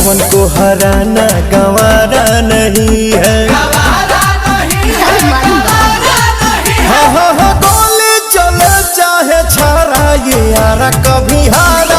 पवन को हराना गंवारा नहीं है। हाँ हाँ हाँ गोली चले चाहे छारा ये यारा कभी हारा